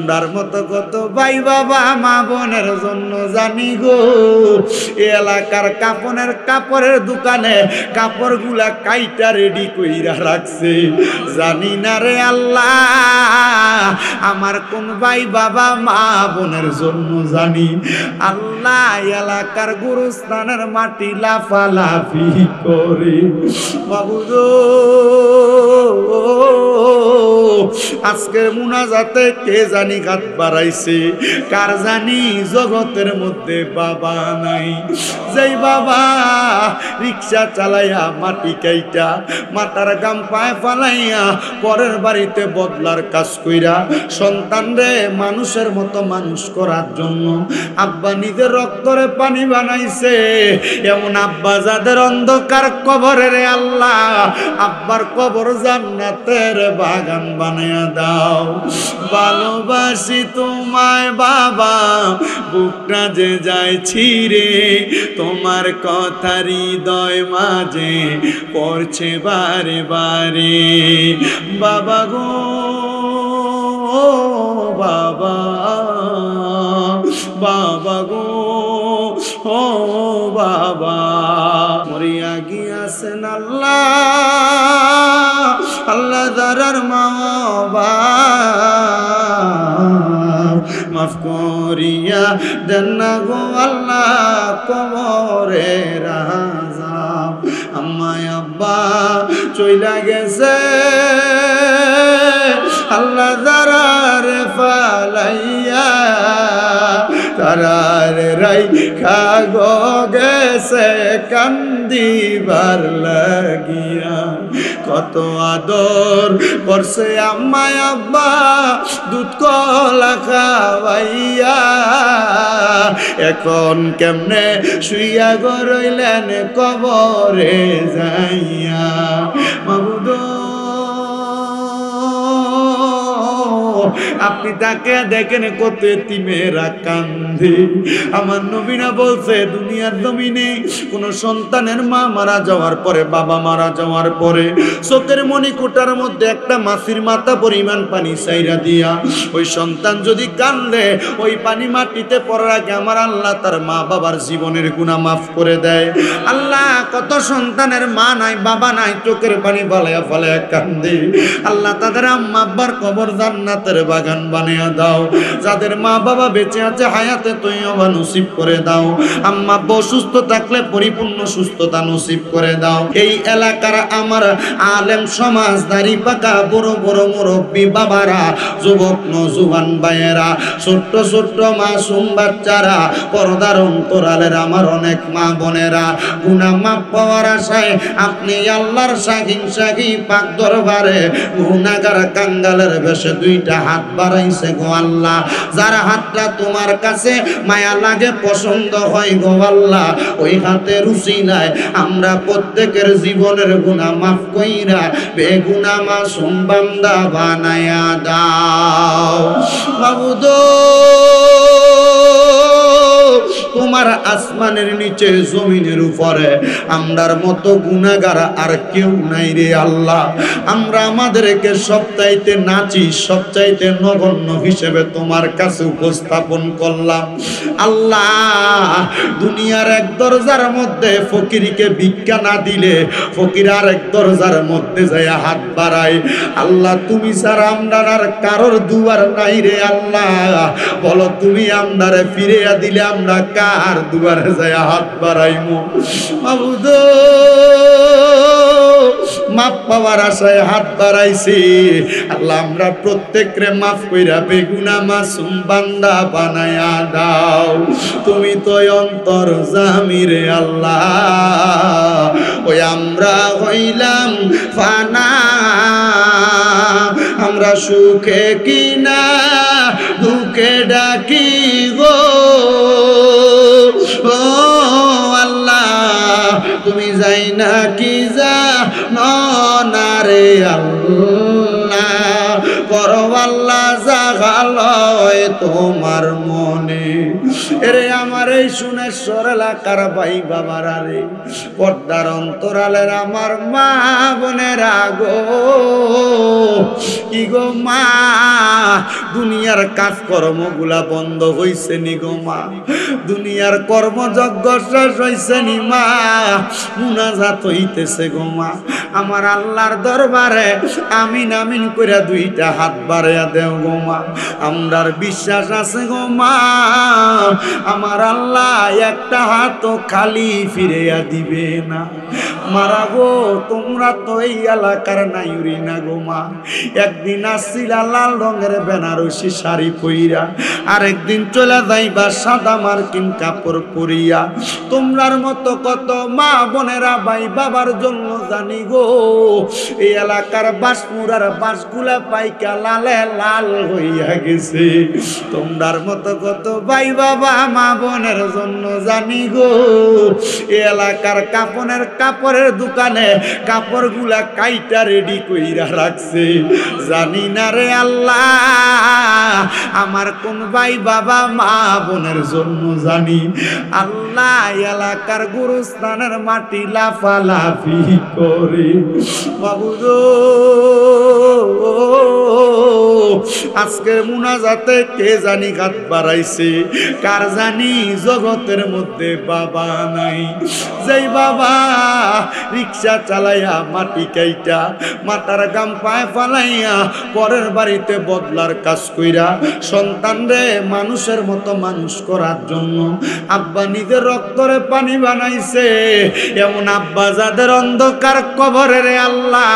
আমরার মতো কত ভাই বাবা মা বোনের জন্য জানি গো এলাকার কাপড়ের দোকানে কাপড়গুলা কাইটা রেডি কইরা রাখছে। জানি না রে আল্লাহ আমার কোন ভাই বাবা মা বোনের জন্য জানি। আল্লাহ এলাকার গুরুস্থানের মাটি লাফালাফি করে বাবুদো আজকের মুনাজাতে কে জানি হাত বাড়াইছে, কার জানি জগতের মধ্যে বাবা নাই। যেই বাবা রিক্সা চালাইয়া মাটি কাইটা মাথার গাম পায়ে ফালাইয়া পরের বাড়িতে বদলার কাজ কইরা সন্তানরে মানুষের মতো মানুষ করার জন্য আব্বা নিজের রক্তরে পানি বানাইছে, এমন আব্বা যাদের অন্ধকার কবরে রে আল্লাহ আব্বার কবর জান্নাতের বাগান বানায়া দাও। ভালোবাসি তোমায় বাবা বুকটা যে যায় ছিঁড়ে, তোমার কথা হৃদয় মাঝে পড়ছে বারে বারে। বাবা গো বাবা, বাবা গো ও বাবা, মরিয়া গিয়াছেন আল্লাহ আল্লাহ দারার মা মাফ করিয়া দেন না গো আল্লাহ কবরে রাজাব। আম্মায় আব্বা চইলা গেছে আল্লাহ দারার ফালাইয়া, তারার রাই খাগো গেছে কান্দিবার লাগিয়া। কত আদর করছে আম্মায় আব্বা দুধ কলা খাওয়াইয়া, এখন কেমনে শুইয়া গো রইলেন কবরে যাইয়া। মাবুদ আপনি তাকে দেখেন কত এতিমেরা কান্দে। আমার নবীনা বলছে দুনিয়ার জমিনে কোন সন্তানের মা মারা যাওয়ার পরে বাবা মারা যাওয়ার পরে চোখের মণিকোটার মধ্যে একটা মাছির মাথা পরিমাণ পানি চাইরা দিয়া ওই সন্তান যদি কান্দে ওই পানি মাটিতে পড়ার আগে আমার আল্লাহ তার মা বাবার জীবনের গুনাহ মাফ করে দেয়। আল্লাহ কত সন্তানের মা নাই বাবা নাই চোখের পানি ফালায়া ফালায়া কান্দে, আল্লাহ তাদের আম্মা আব্বার কবর জান্নাতের বাগান বানিয়ে দাও। যাদের মা বাবা বেঁচে আছে হায়াতে তৈয়বা নসিব করে দাও। আম্মা আব্বা অসুস্থ থাকলে পরিপূর্ণ সুস্থতা নসিব করে দাও। এই এলাকার আমার আলেম সমাজ দাড়ি পাকা বড় বড় মুরব্বী বাবারা, যুবক নজওয়ান ভাইয়েরা, ছোট্ট ছোট্ট মাসুম বাচ্চারা, পর্দার অন্তরালের আমার অনেক মা বোনেরা, গুনাহ মাফ পাওয়ার আশায় আপনি আল্লাহর শাগিন শাগি পাক দরবারে গুনাহগার কাঙ্গালের বেশে দুইটা হাত বাড়াইছে গো আল্লাহ। যার হাতটা তোমার কাছে মায়া লাগে পছন্দ হয় গো আল্লাহ, ওই হাতের উসিলায় আমরা প্রত্যেকের জীবনের গুনাহ মাফ কইরা বেগুনাহ মাসুম বান্দা বানায়া দাও। মাবুদ তোমার আসমানের নিচে জমিনের উপরে আমরার মতো গুনাহগার আর কেউ নাই রে আল্লাহ। আমরা আমাদেরকে সবচাইতে নাচি সবচাইতে নগণ্য হিসেবে তোমার কাছে উপস্থাপন করলাম। আল্লাহ দুনিয়ার এক দরজার মধ্যে ফকিরকে ভিক্ষা না দিলে ফকির আর এক দরজার মধ্যে যায় হাত বাড়ায়। আল্লাহ তুমি ছাড়া আমরা আর কারোর দুয়ার নাই রে আল্লাহ। বলো তুমি আমরারে ফিরিয়া দিলে আমরা কার দুয়ারে যায় হাত বাড়াইমু। মাবুদ মাফ পাওয়ার আশায় হাত বাড়াইছি আল্লাহ, আমরা প্রত্যেকরে মাফ কইরা বেগুনাহ মাসুম বান্দা বানায়া দাও। তুমি তো অন্তর্যামী রে আল্লাহ, ওই আমরা হইলাম ফানা, আমরা সুখে কিনা দুঃখে ডাকি গো ও আল্লাহ, তুমি যাই না কি যা না রে আল্লাহ, করো আল্লাহ জাগালয় তোমার মনে। এরে আমার এই সুনেশ্বর এলাকার ভাই বাবারা রে, পর্দার অন্তরালের আমার মা বোনেরা গো, কি গো মা, দুনিয়ার কাজকর্মগুলা বন্ধ হইছে নি গো মা, দুনিয়ার কর্মযজ্ঞ শেষ হইছে নি মা, মুনাজাত হইতেছে গো মা, আমার আল্লাহর দরবারে আমিন আমিন কইরা দুইটা হাত বাড়াইয়া দেও গো মা। আমরার বিশ্বাস আছে গো মা, আমার আল্লাহ একটা হাতও খালি ফিরিয়া দিবে না। মারা গো, তোমরা তো এই এলাকার নাইউরি না গো মা। একদিন আসছিলা লাল রঙের বেনারসি শাড়ি পইরা, আরেকদিন চলে যাইবা সাদা মার্কিন কাপড় পরিয়া। তোমরার মতো কত মা বোনেরা ভাই বাবার জন্য জানি গো, এই এলাকার বাঁশমুড়ার বাঁশগুলা পাইকা লালে লাল হইয়া গেছে। তোমরার মতো কত ভাই বাবা মা বোনের জন্য জানি গো, এই এলাকার কাপড়ের দোকানে কাপড়গুলা কাইটা রেডি কইরা রাখছে। জানি না রে আল্লাহ, আমার কোন ভাই বাবা মা বোনের জন্য জানি আল্লাহ এলাকার গুরুস্থানের মাটি লাফালাফি করে। বাবু গো, আজকের মুনাজাতে কে জানি হাত বাড়াইছে, কার জানি জগতের মধ্যে বাবা নাই। যেই বাবা রিক্সা চালাইয়া মাটি কাইটা মাথার গাম পায়ে ফালাইয়া পরের বাড়িতে বদলার কাজ কইরা সন্তান রে মানুষের মতো মানুষ করার জন্য আব্বা নিজের রক্তরে পানি বানাইছে, এমন আব্বা যাদের অন্ধকার কবরে রে আল্লাহ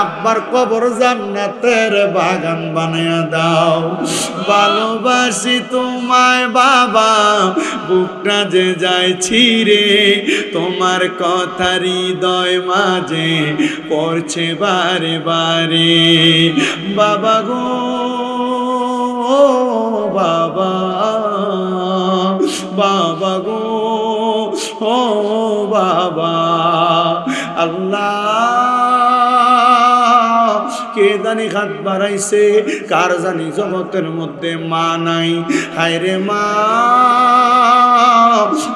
আব্বার কবর জান্নাতের বাগান বানায়া দাও। ভালোবাসি তোমায় বাবা, বুকটা যে যায় ছিঁড়ে, তোমার কথা হৃদয় মাঝে পড়ছে বারে বারে। বাবা গো বাবা, বাবা গো ও বাবা, আল্লাহ কে জানি হাত বাড়াইছে, কার জানি জগতের মধ্যে মা নাই। হায় রে মা,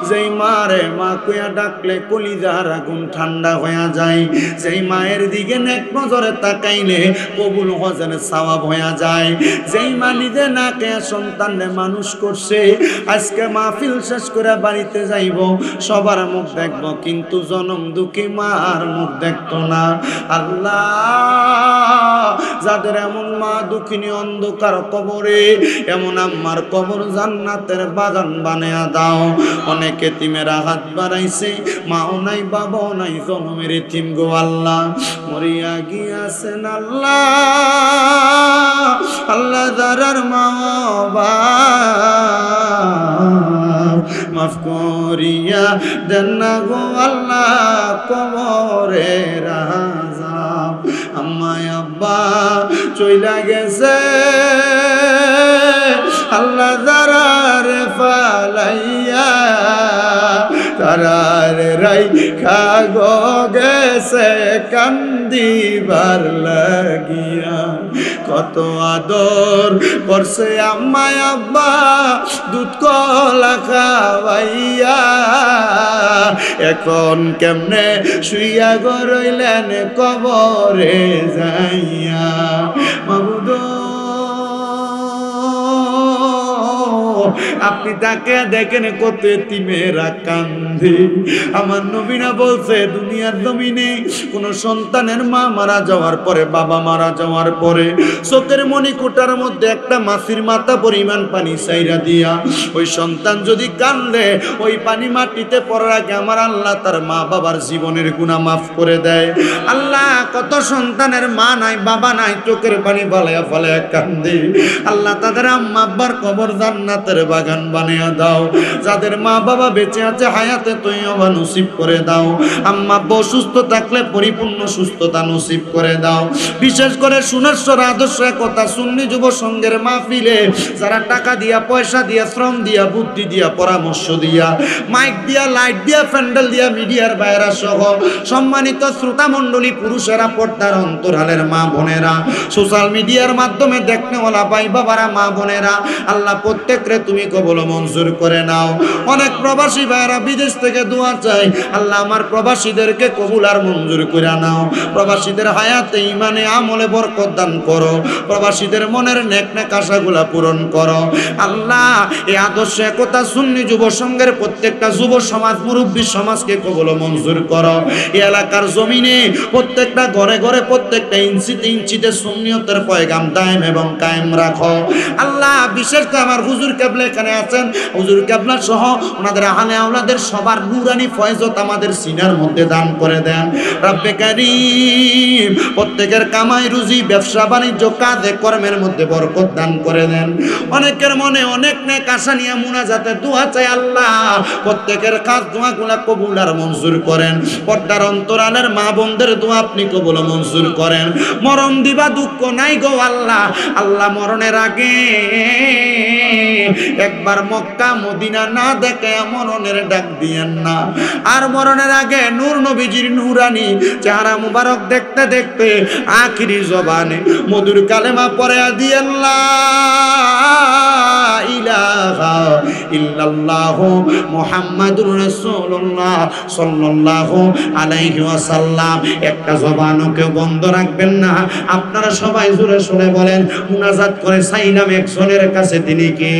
যেই মারে মা কইয়া ডাকলে কলিজার আগুন ঠান্ডা হইয়া যায়, যেই মায়ের দিকে নেক নজরে তাকাইলে কবুল হজের সওয়াব হইয়া যায়, যেই মা নিজে না কে সন্তানরে মানুষ করছে, আজকে মাহফিল শেষ করে বাড়িতে যাইব, সবার মুখ দেখব কিন্তু জনম দুঃখী মার মুখ দেখতো না। আল্লাহ যাদের এমন মা দুঃখিনী অন্ধকার কবরে, এমন আম্মার কবর জান্নাতের বাগান বানায়া দাও। অনেক এতিমেরা হাত বাড়াইছে, মাও নাই বাবাও নাই, জনমের এতিম গো আল্লাহ মরিয়া গিয়াছেন আল্লাহ। আল্লাহ যারার মা মাফ করিয়া দেন না গো আল্লাহ কবরে রাজা। আম্মায় আব্বা চইলা গেছে আল্লাহ যারার ফালাইয়া, তারার রাইখা গো গেছে কান্দিবার লাগিয়া। কত আদর করছে আম্মায় আব্বা দুধ কলা খাওয়াইয়া, এখন কেমনে শুইয়া গো রইলেন কবরে যাইয়া। মাবুদ আপনি তাকে দেখেন কত এতিমেরা কান্দে। আমার নবীনা বলছে দুনিয়ার জমিনে কোন সন্তানের মা মারা যাওয়ার পরে, বাবা মারা যাওয়ার পরে চোখের মণিকোটার মধ্যে একটা মাছির মাথা পরিমাণ পানি চাইরা দিয়া ওই সন্তান যদি কান্দে, ওই পানি মাটিতে পড়ার আগে আমার আল্লাহ তার মা বাবার জীবনের গুনাহ মাফ করে দেয়। আল্লাহ কত সন্তানের মা নাই বাবা নাই, চোখের পানি ফালাইয়া ফালাইয়া কান্দে, আল্লাহ তাদের আম্মা আব্বার কবর জান্নাতের রহমতের বাগান বানিয়ে দাও। যাদের মা বাবা বেঁচে আছে হায়াতে তৈয়বা নসিব করে দাও। আম্মা আব্বা সুস্থ থাকলে পরিপূর্ণ সুস্থতা নসিব করে দাও। বিশেষ করে সুনেশ্বর আদর্শ কথা সুন্নি যুব সংঘের মাহফিলে যারা টাকা দিয়া, পয়সা দিয়া, শ্রম দিয়া, বুদ্ধি দিয়া, পরামর্শ দিয়া, মাইক দিয়া, লাইট দিয়া, প্যান্ডেল দিয়া, মিডিয়ার বাইরা সহ সম্মানিত শ্রোতা মণ্ডলী, পুরুষেরা, পর্দার অন্তরালের মা বোনেরা, সোশ্যাল মিডিয়ার মাধ্যমে দেখনেওয়ালা ভাই বাবারা, মা বোনেরা, আল্লাহ প্রত্যেকরে তুমি কবুল মঞ্জুর করে নাও। অনেক প্রবাসী ভাইরা বিদেশ থেকে দোয়া চাই, আল্লাহ আমার প্রবাসীদেরকে কবুল আর মঞ্জুর করে নাও। প্রবাসীদের হায়াতে ইমানে আমলে বরকত দান করো। প্রবাসীদের মনের নেক নেক আশাগুলা পূরণ করো। আল্লাহ এই আদর্শ একতা সুন্নি যুব সংঘের প্রত্যেকটা যুব সমাজ, মুরব্বী সমাজকে কবুল মঞ্জুর করো। এই এলাকার জমিনে প্রত্যেকটা ঘরে ঘরে, প্রত্যেকটা ইঞ্চিতে ইঞ্চিতে সুন্নিয়তের পয়গাম দায়েম এবং কায়েম রাখো। আল্লাহ বিশেষ করে আমার হুজুর কেবলা এখানে আছেন, হুজুর কেবলা সহ ওনাদের আহলে আওলাদের সবার নূরানি ফয়জত আমাদের সিনার মধ্যে দান করে দেন। রব্বে কারীম প্রত্যেকের কামাই রুজি, ব্যবসা বাণিজ্য, কাজে কর্মের মধ্যে বরকত দান করে দেন। অনেকের মনে অনেক নেক আশা নিয়ে মুনাজাতে দোয়া চাই, আল্লাহ প্রত্যেকের কাজ দোয়াগুলা কবুল আর মঞ্জুর করেন। পর্দার অন্তরালের মা বোনদের দোয়া আপনি কবুল মঞ্জুর করেন। মরণ দিবা দুঃখ নাই গো আল্লাহ, আল্লাহ মরণের আগে একবার মক্কা মদিনা না দেখে মরণের ডাক দিয়েন না। আর মরণের আগে নূর নবীজির নূরানি চেহারা মুবারক দেখতে দেখতে আখিরি জবানে মধুর কালেমা পড়ে দিয়েন, লা ইলাহা ইল্লাল্লাহু মুহাম্মাদুর রাসূলুল্লাহ সাল্লাল্লাহু আলাইহি ওয়াসাল্লাম। একটা জবানও কেউ বন্ধ রাখবেন না। আপনারা সবাই জোরে শুনে বলেন, মুনাজাত করে চাইলাম একজনের কাছে, তিনি কে?